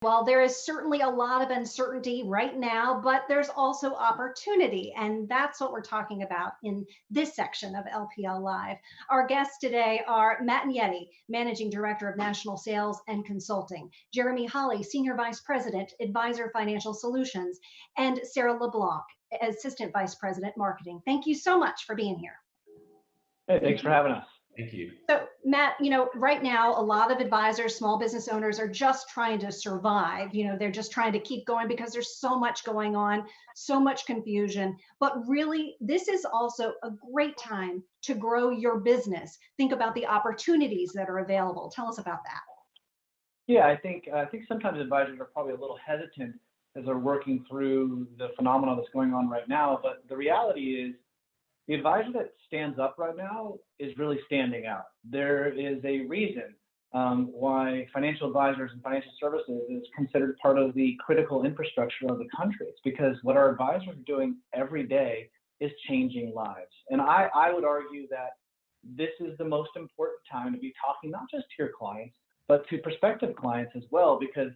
Well, there is certainly a lot of uncertainty right now, but there's also opportunity. And that's what we're talking about in this section of LPL Live. Our guests today are Matt Yeti, Managing Director of National Sales and Consulting, Jeremy Holly, Senior Vice President, Advisor Financial Solutions, and Sarah LeBlanc, Assistant Vice President, Marketing. Thank you so much for being here. Hey, thanks for having us. Thank you. So, Matt, right now, a lot of advisors, small business owners are just trying to survive. They're just trying to keep going because there's so much going on, so much confusion. But really, this is also a great time to grow your business. Think about the opportunities that are available. Tell us about that. Yeah, I think sometimes advisors are probably a little hesitant as they're working through the phenomenon that's going on right now. But the reality is, the advisor that stands up right now is really standing out. There is a reason why financial advisors and financial services is considered part of the critical infrastructure of the country. It's because what our advisors are doing every day is changing lives. And I would argue that this is the most important time to be talking not just to your clients, but to prospective clients as well, because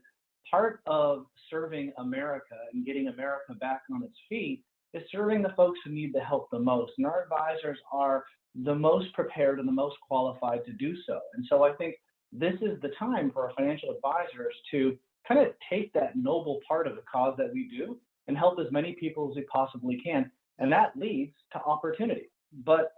part of serving America and getting America back on its feet is serving the folks who need the help the most. And our advisors are the most prepared and the most qualified to do so. And so I think this is the time for our financial advisors to kind of take that noble part of the cause that we do and help as many people as we possibly can. And that leads to opportunity. But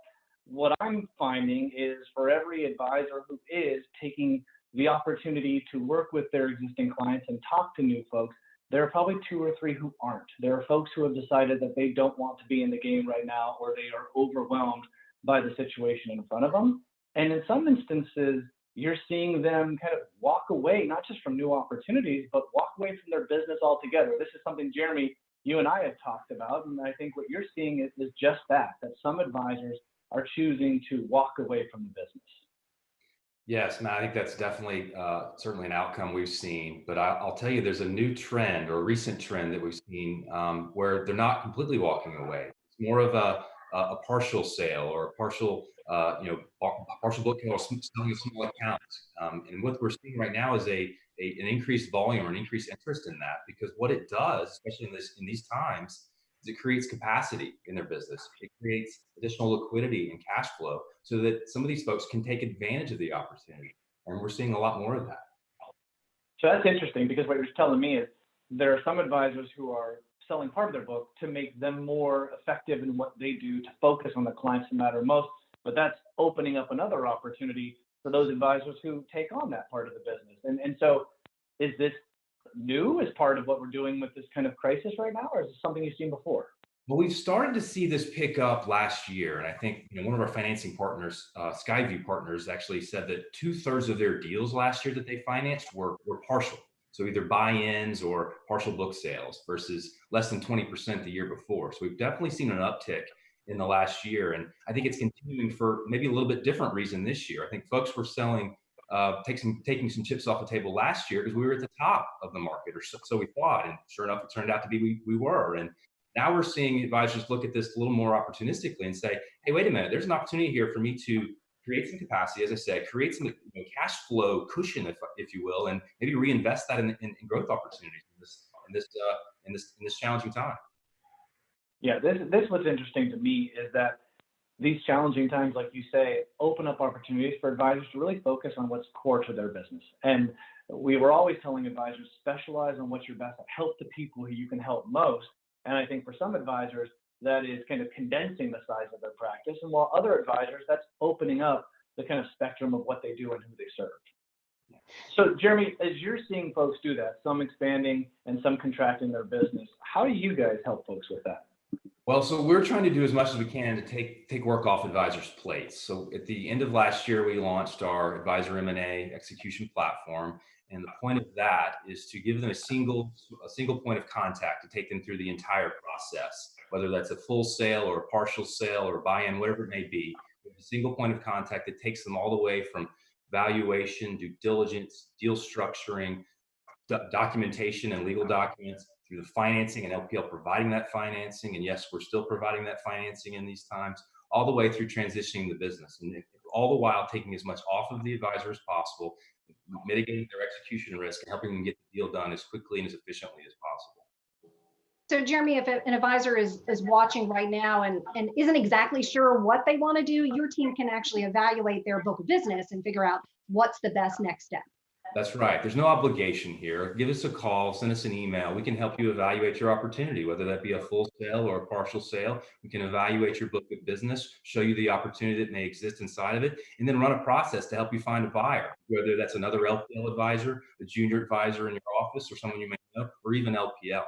what I'm finding is for every advisor who is taking the opportunity to work with their existing clients and talk to new folks, there are probably two or three who aren't. There are folks who have decided that they don't want to be in the game right now, or they are overwhelmed by the situation in front of them. And in some instances, you're seeing them kind of walk away, not just from new opportunities, but walk away from their business altogether. This is something, Jeremy, you and I have talked about. And I think what you're seeing is just that some advisors are choosing to walk away from the business. Yes, Matt, I think that's definitely certainly an outcome we've seen. But I'll tell you, there's a new trend or a recent trend that we've seen where they're not completely walking away. It's more of a partial sale or a partial, partial book or selling a small account. And what we're seeing right now is an increased volume or an increased interest in that, because what it does, especially in these times, is it creates capacity in their business. It creates additional liquidity and cash flow so that some of these folks can take advantage of the opportunity. And we're seeing a lot more of that. So that's interesting, because what you're telling me is there are some advisors who are selling part of their book to make them more effective in what they do, to focus on the clients that matter most. But that's opening up another opportunity for those advisors who take on that part of the business. And so is this new as part of what we're doing with this kind of crisis right now, or is this something you've seen before? Well, we've started to see this pick up last year. And I think one of our financing partners, Skyview Partners, actually said that 2/3 of their deals last year that they financed were partial. So either buy-ins or partial book sales versus less than 20% the year before. So we've definitely seen an uptick in the last year. And I think it's continuing for maybe a little bit different reason this year. I think folks were selling, taking some chips off the table last year because we were at the top of the market, or so we thought. And sure enough, it turned out to be we were. And now we're seeing advisors look at this a little more opportunistically and say, hey, wait a minute, there's an opportunity here for me to create some capacity, as I said, create some cash flow cushion, if you will, and maybe reinvest that in growth opportunities in this challenging time. Yeah, this what's interesting to me is that these challenging times, like you say, open up opportunities for advisors to really focus on what's core to their business. And we were always telling advisors, specialize on what you're best at, help the people who you can help most. And I think for some advisors, that is kind of condensing the size of their practice. And while other advisors, that's opening up the kind of spectrum of what they do and who they serve. So Jeremy, as you're seeing folks do that, some expanding and some contracting their business, how do you guys help folks with that? Well, so we're trying to do as much as we can to take work off advisors' plates. So at the end of last year, we launched our advisor M&A execution platform. And the point of that is to give them a single point of contact to take them through the entire process, whether that's a full sale or a partial sale or buy-in, whatever it may be. We have a single point of contact that takes them all the way from valuation, due diligence, deal structuring, documentation and legal documents, through the financing and LPL providing that financing. And yes, we're still providing that financing in these times, all the way through transitioning the business. And all the while taking as much off of the advisor as possible, mitigating their execution risk and helping them get the deal done as quickly and as efficiently as possible. So Jeremy, if an advisor is watching right now and isn't exactly sure what they want to do, your team can actually evaluate their book of business and figure out what's the best next step. That's right. There's no obligation here. Give us a call, send us an email. We can help you evaluate your opportunity, whether that be a full sale or a partial sale. We can evaluate your book of business, show you the opportunity that may exist inside of it, and then run a process to help you find a buyer, whether that's another LPL advisor, a junior advisor in your office, or someone you may know, or even LPL.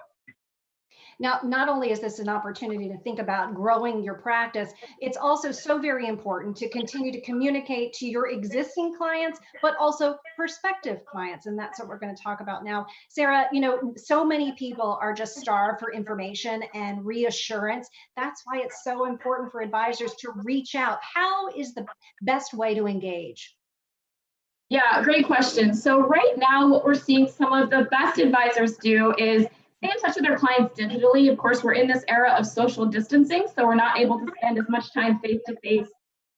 Now, not only is this an opportunity to think about growing your practice, it's also so very important to continue to communicate to your existing clients, but also prospective clients. And that's what we're going to talk about now. Sarah, so many people are just starved for information and reassurance. That's why it's so important for advisors to reach out. How is the best way to engage? Yeah, great question. So right now, what we're seeing some of the best advisors do is stay in touch with their clients digitally. Of course, we're in this era of social distancing, so we're not able to spend as much time face-to-face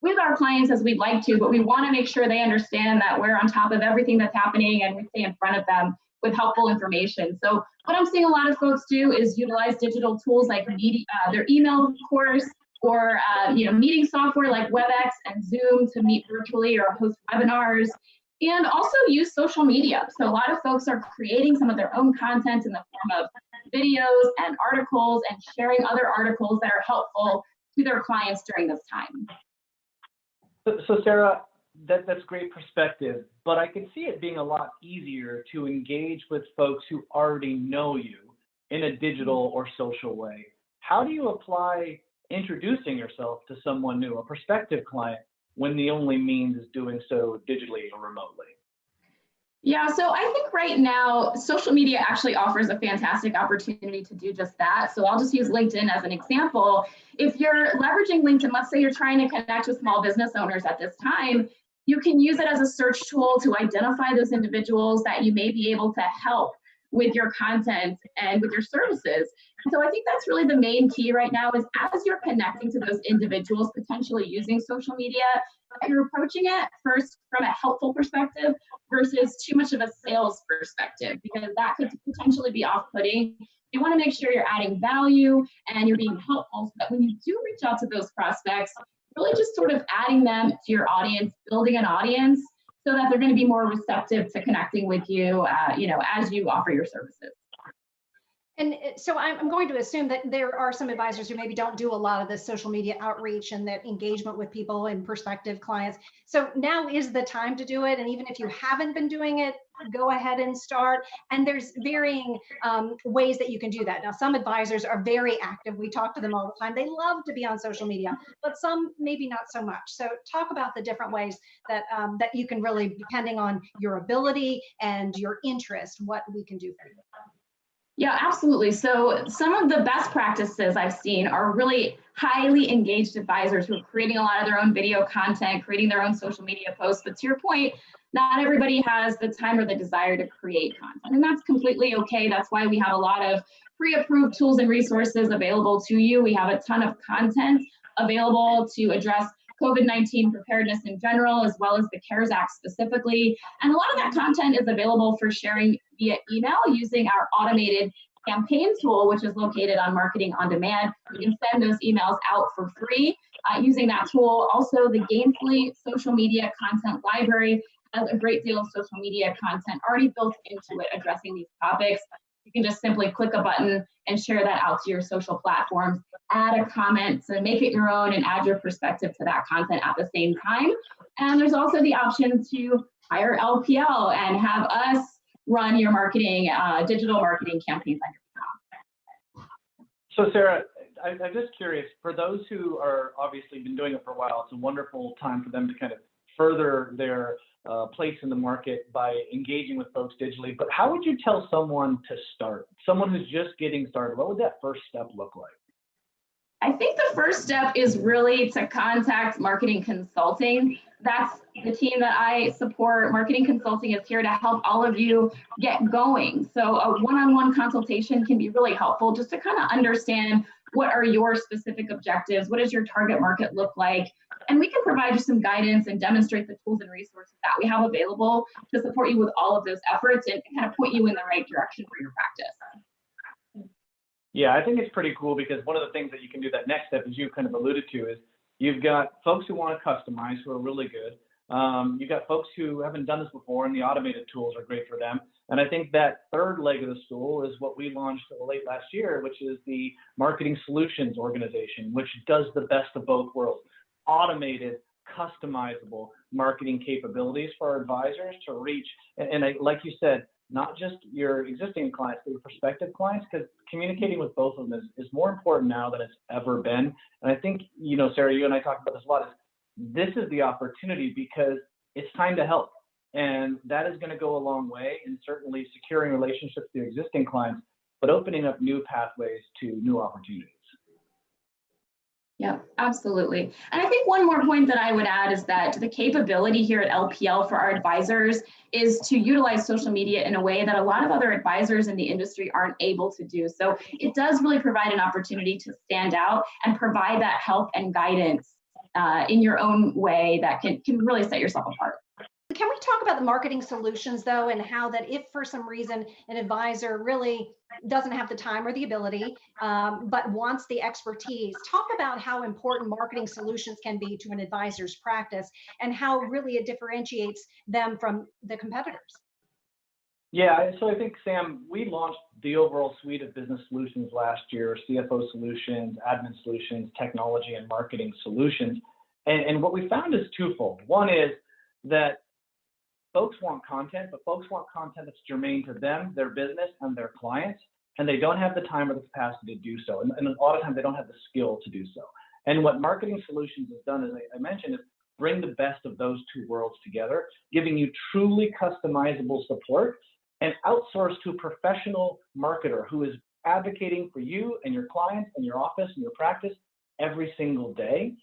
with our clients as we'd like to, but we want to make sure they understand that we're on top of everything that's happening and we stay in front of them with helpful information. So what I'm seeing a lot of folks do is utilize digital tools like their email, of course, or meeting software like WebEx and Zoom to meet virtually or host webinars. And also use social media. So a lot of folks are creating some of their own content in the form of videos and articles and sharing other articles that are helpful to their clients during this time. So Sarah, that's great perspective, but I can see it being a lot easier to engage with folks who already know you in a digital or social way. How do you apply introducing yourself to someone new, a prospective client, when the only means is doing so digitally or remotely? Yeah, so I think right now, social media actually offers a fantastic opportunity to do just that. So I'll just use LinkedIn as an example. If you're leveraging LinkedIn, let's say you're trying to connect with small business owners at this time, you can use it as a search tool to identify those individuals that you may be able to help with your content and with your services. So I think that's really the main key right now is as you're connecting to those individuals potentially using social media, you're approaching it first from a helpful perspective versus too much of a sales perspective, because that could potentially be off-putting. You want to make sure you're adding value and you're being helpful so that when you do reach out to those prospects, really just sort of adding them to your audience, building an audience so that they're going to be more receptive to connecting with you, as you offer your services. And so I'm going to assume that there are some advisors who maybe don't do a lot of this social media outreach and that engagement with people and prospective clients. So now is the time to do it. And even if you haven't been doing it, go ahead and start. And there's varying ways that you can do that. Now, some advisors are very active. We talk to them all the time. They love to be on social media, but some maybe not so much. So talk about the different ways that that you can really, depending on your ability and your interest, what we can do for you. Yeah, absolutely. So some of the best practices I've seen are really highly engaged advisors who are creating a lot of their own video content, creating their own social media posts. But to your point, not everybody has the time or the desire to create content, and that's completely okay. That's why we have a lot of pre-approved tools and resources available to you. We have a ton of content available to address COVID-19 preparedness in general, as well as the CARES Act specifically. And a lot of that content is available for sharing via email using our automated campaign tool, which is located on Marketing on Demand. You can send those emails out for free using that tool. Also, the Gainfully social media content library has a great deal of social media content already built into it addressing these topics. You can just simply click a button and share that out to your social platforms, add a comment to make it your own and add your perspective to that content at the same time. And there's also the option to hire LPL and have us run your marketing, digital marketing campaigns on your behalf. So Sarah, I'm just curious, for those who are obviously been doing it for a while, it's a wonderful time for them to kind of further their place in the market by engaging with folks digitally. But how would you tell someone to start? Someone who's just getting started, what would that first step look like? I think the first step is really to contact marketing consulting. That's the team that I support. Marketing consulting is here to help all of you get going. So a one-on-one consultation can be really helpful just to kind of understand what are your specific objectives? What does your target market look like? And we can provide you some guidance and demonstrate the tools and resources that we have available to support you with all of those efforts and kind of point you in the right direction for your practice. Yeah, I think it's pretty cool because one of the things that you can do that next step, as you kind of alluded to, is you've got folks who want to customize who are really good. You've got folks who haven't done this before, and the automated tools are great for them. And I think that third leg of the stool is what we launched late last year, which is the Marketing Solutions Organization, which does the best of both worlds. Automated, customizable marketing capabilities for our advisors to reach, and like you said, not just your existing clients, but your prospective clients, because communicating with both of them is more important now than it's ever been. And I think, Sarah, you and I talked about this a lot, this is the opportunity because it's time to help. And that is going to go a long way in certainly securing relationships with your existing clients, but opening up new pathways to new opportunities. Yeah, absolutely. And I think one more point that I would add is that the capability here at LPL for our advisors is to utilize social media in a way that a lot of other advisors in the industry aren't able to do. So it does really provide an opportunity to stand out and provide that help and guidance in your own way that can really set yourself apart. Can we talk about the marketing solutions though, and how that if for some reason an advisor really doesn't have the time or the ability, but wants the expertise, talk about how important marketing solutions can be to an advisor's practice and how really it differentiates them from the competitors. Yeah, so I think, Sam, we launched the overall suite of business solutions last year, CFO solutions, admin solutions, technology and marketing solutions. And what we found is twofold. One is that folks want content, but folks want content that's germane to them, their business, and their clients, and they don't have the time or the capacity to do so. And a lot of times they don't have the skill to do so. And what Marketing Solutions has done, as I mentioned, is bring the best of those two worlds together, giving you truly customizable support and outsource to a professional marketer who is advocating for you and your clients and your office and your practice every single day.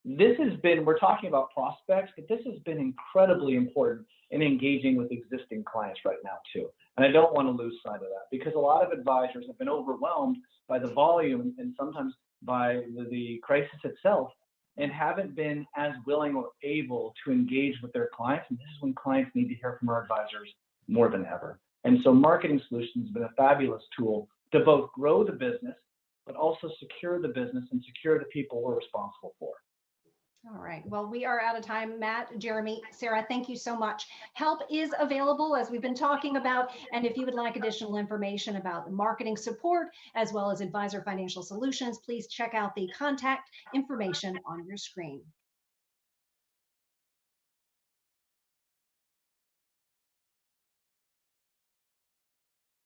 This has been, we're talking about prospects, but this has been incredibly important in engaging with existing clients right now too. And I don't want to lose sight of that because a lot of advisors have been overwhelmed by the volume and sometimes by the crisis itself and haven't been as willing or able to engage with their clients. And this is when clients need to hear from our advisors more than ever. And so Marketing Solutions has been a fabulous tool to both grow the business, but also secure the business and secure the people we're responsible for. All right. Well, we are out of time. Matt, Jeremy, Sarah, thank you so much. Help is available, as we've been talking about. And if you would like additional information about marketing support, as well as advisor financial solutions, please check out the contact information on your screen.